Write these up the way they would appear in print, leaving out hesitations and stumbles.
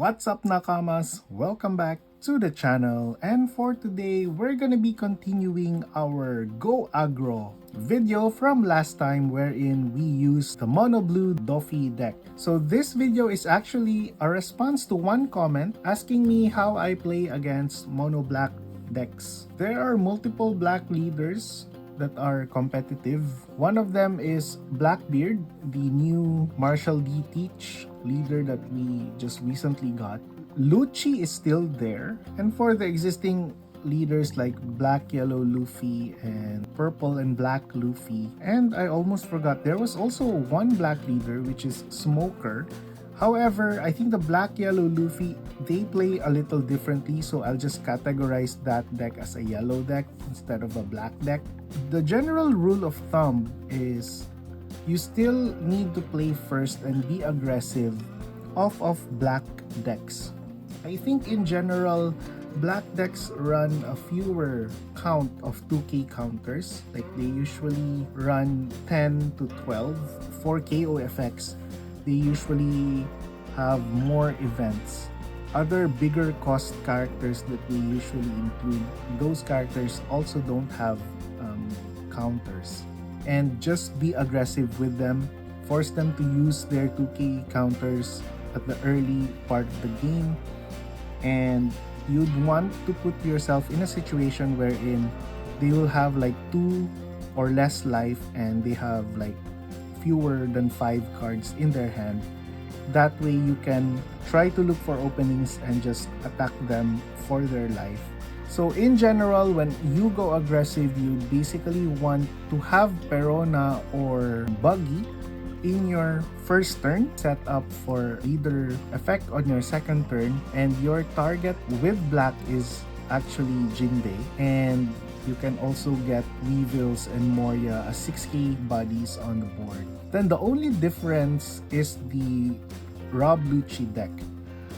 What's up nakamas? Welcome back to the channel, and for today we're gonna be continuing our Go Agro video from last time wherein we used the Mono Blue Doffy deck. So this video is actually a response to one comment asking me how I play against Mono Black decks. There are multiple black leaders that are competitive. One of them is Blackbeard, the new Marshall D. Teach leader that we just recently got. Lucci is still there, and for the existing leaders like black, yellow Luffy and purple and black Luffy, and I almost forgot, there was also one black leader which is Smoker. However, I think the black yellow Luffy, they play a little differently, so I'll just categorize that deck as a yellow deck instead of a black deck. The general rule of thumb is you still need to play first and be aggressive off of black decks. I think in general, black decks run a fewer count of 2k counters. Like they usually run 10 to 12 for KO effects. They usually have more events. Other bigger cost characters that we usually include, those characters also don't have counters. And just be aggressive with them. Force them to use their 2k counters at the early part of the game. And you'd want to put yourself in a situation wherein they will have like 2 or less life and they have like fewer than 5 cards in their hand. That way you can try to look for openings and just attack them for their life. So in general, when you go aggressive, you basically want to have Perona or Buggy in your first turn, set up for leader effect on your second turn, and your target with black is actually Jinbei, and you can also get Weevils and Moria as 6k bodies on the board. Then the only difference is the Rob Lucci deck.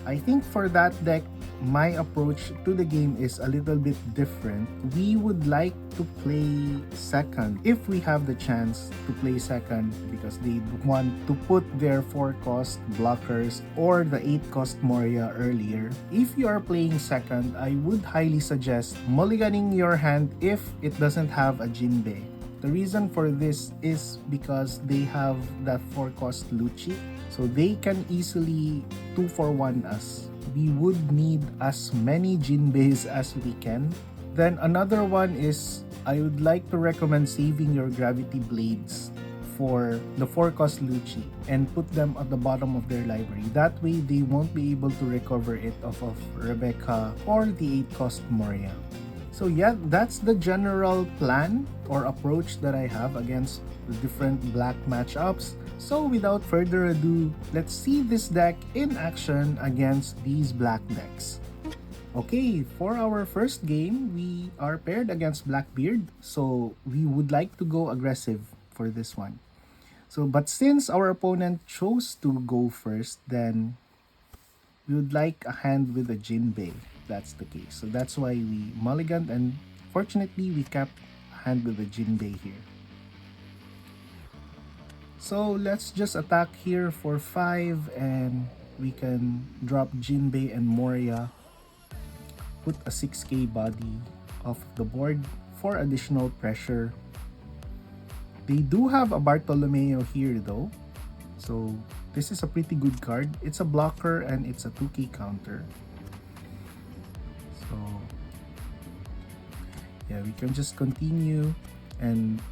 I think for that deck, my approach to the game is a little bit different. We would like to play second if we have the chance to play second, because they want to put their 4 cost blockers or the 8 cost Moria earlier. If you are playing second, I would highly suggest mulliganing your hand if it doesn't have a Jinbei. The reason for this is because they have that 4 cost Lucci, so they can easily 2-for-1 us. We would need as many Jinbeis as we can. Then another one is, I would like to recommend saving your Gravity Blades for the 4 cost Lucci and put them at the bottom of their library. That way they won't be able to recover it off of Rebecca or the 8 cost Moria. So yeah, that's the general plan or approach that I have against the different black matchups. So without further ado, let's see this deck in action against these black decks. Okay, for our first game, we are paired against Blackbeard, so we would like to go aggressive for this one. So, but since our opponent chose to go first, then we would like a hand with a Jinbei. That's the case. So that's why we mulliganed, and fortunately we kept a hand with a Jinbei here. So let's just attack here for 5 and we can drop Jinbei and Moria. Put a 6k body off the board for additional pressure. They do have a Bartolomeo here though. So this is a pretty good card. It's a blocker and it's a 2k counter. So yeah, we can just continue and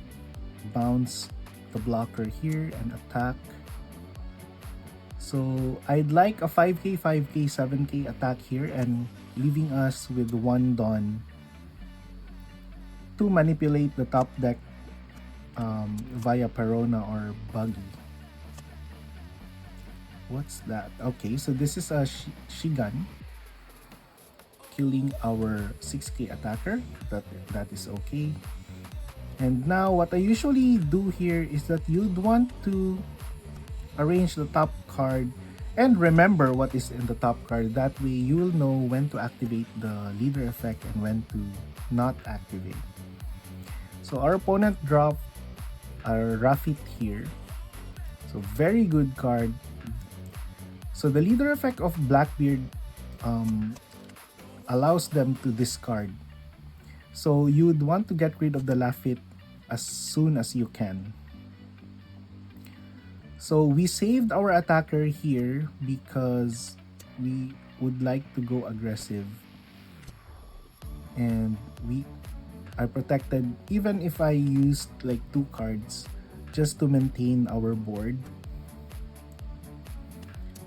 bounce the blocker here and attack. So I'd like a 5k, 5k, 7k attack here and leaving us with 1 Dawn to manipulate the top deck via Perona or Buggy. What's that? Okay, so this is a Shigan killing our 6k attacker. That is okay. And now what I usually do here is that you'd want to arrange the top card and remember what is in the top card. That way you will know when to activate the leader effect and when to not activate. So our opponent dropped a Rafit here. So very good card. So the leader effect of Blackbeard allows them to discard. So you would want to get rid of the Lafitte as soon as you can. So we saved our attacker here because we would like to go aggressive. And I protected even if I used like 2 cards just to maintain our board.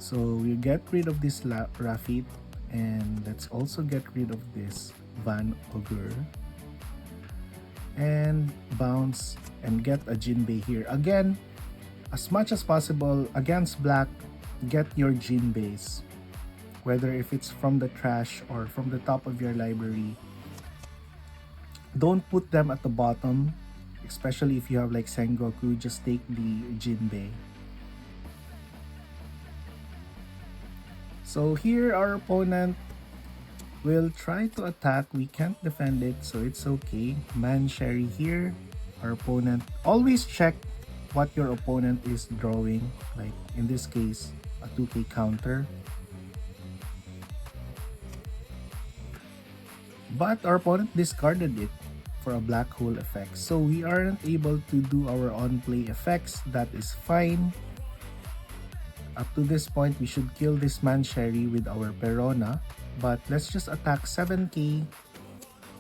So we get rid of this Lafitte, and let's also get rid of this Van Ogre. And bounce and get a Jinbei here. Again, as much as possible against black, get your Jinbeis. Whether if it's from the trash or from the top of your library. Don't put them at the bottom, especially if you have like Sengoku, just take the Jinbei. So here our opponent will try to attack. We can't defend it, so it's okay. Man Sherry here. Our opponent, always check what your opponent is drawing. Like in this case, a 2k counter. But our opponent discarded it for a black hole effect. So we aren't able to do our on-play effects. That is fine. Up to this point, we should kill this Man Sherry with our Perona. But let's just attack 7k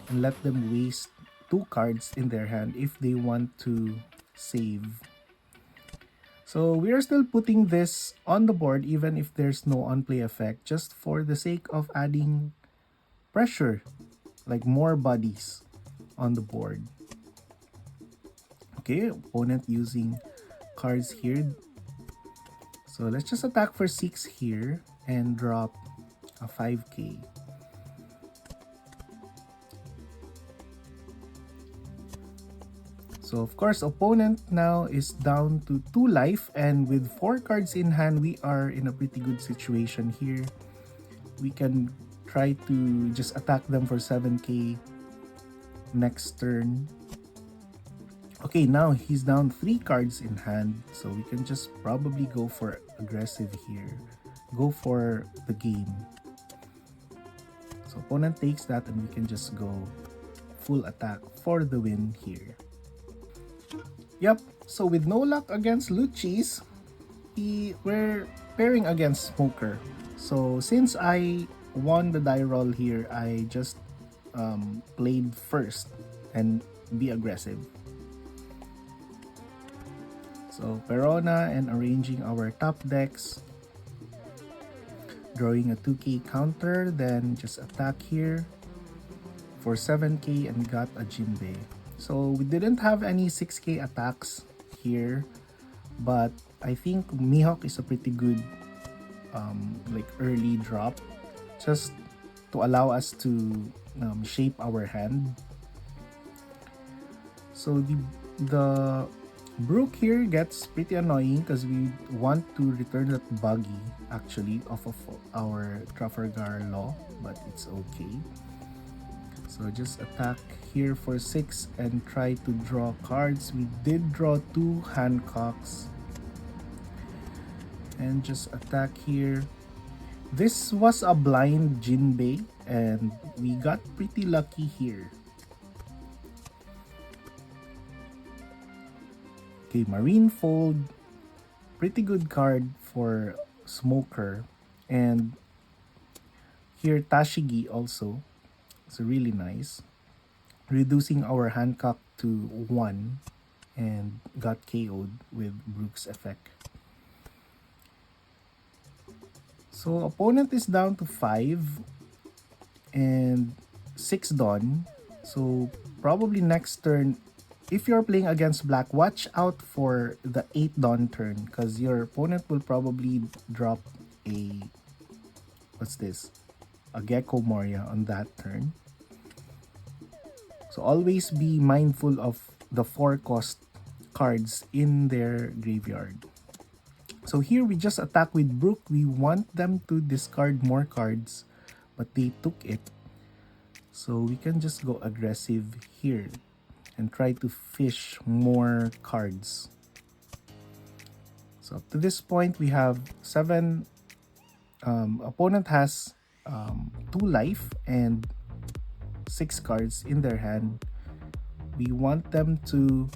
and let them waste 2 cards in their hand if they want to save. So we are still putting this on the board even if there's no on-play effect, just for the sake of adding pressure, like more bodies on the board. Okay, opponent using cards here. So let's just attack for 6 here and drop a 5k. So of course, opponent now is down to 2 life, and with 4 cards in hand, we are in a pretty good situation here. We can try to just attack them for 7k next turn. Okay, now he's down 3 cards in hand, so we can just probably go for aggressive here. Go for the game. So opponent takes that and we can just go full attack for the win here. Yep, so with no luck against Lucci's, we're pairing against Smoker. So since I won the die roll here, I just played first and be aggressive. So Perona and arranging our top decks, drawing a 2k counter, then just attack here for 7k and got a Jinbei. So we didn't have any 6k attacks here, but I think Mihawk is a pretty good like early drop, just to allow us to shape our hand. So the Brook here gets pretty annoying because we want to return that buggy actually off of our Trafalgar Law, but it's okay. So just attack here for 6 and try to draw cards. We did draw 2 Hancocks. And just attack here. This was a blind Jinbei and we got pretty lucky here. Okay, Marine Fold. Pretty good card for Smoker. And here Tashigi also. It's really nice. Reducing our Hancock to 1 and got KO'd with Brook's effect. So opponent is down to 5 and 6 Dawn. So probably next turn, if you're playing against black, watch out for the 8 Dawn turn because your opponent will probably drop a, what's this? A Gecko Moria on that turn. So always be mindful of the 4 cost cards in their graveyard. So here we just attack with Brook. We want them to discard more cards, but they took it. So we can just go aggressive here and try to fish more cards. So up to this point, we have 7 opponent has 2 life and 6 cards in their hand, we want them to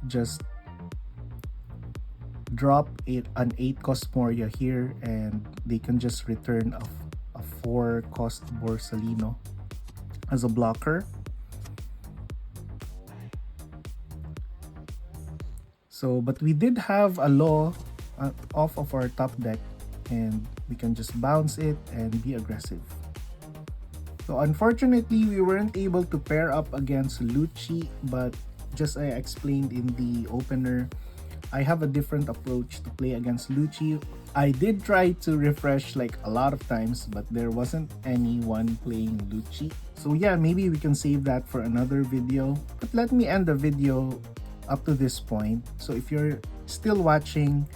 just drop an 8 cost Moria here, and they can just return a 4 cost Borsalino as a blocker. So, but we did have a law off of our top deck, and we can just bounce it and be aggressive. So unfortunately, we weren't able to pair up against Lucci, but just I explained in the opener, I have a different approach to play against Lucci. I did try to refresh like a lot of times, but there wasn't anyone playing Lucci. So yeah, maybe we can save that for another video. But let me end the video up to this point. So if you're still watching,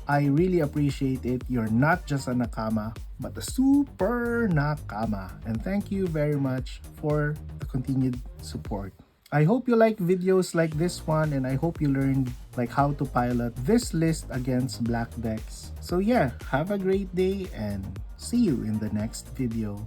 I really appreciate it. You're not just a nakama, but a super nakama. And thank you very much for the continued support. I hope you like videos like this one, and I hope you learned like how to pilot this list against black decks. So yeah, have a great day and see you in the next video.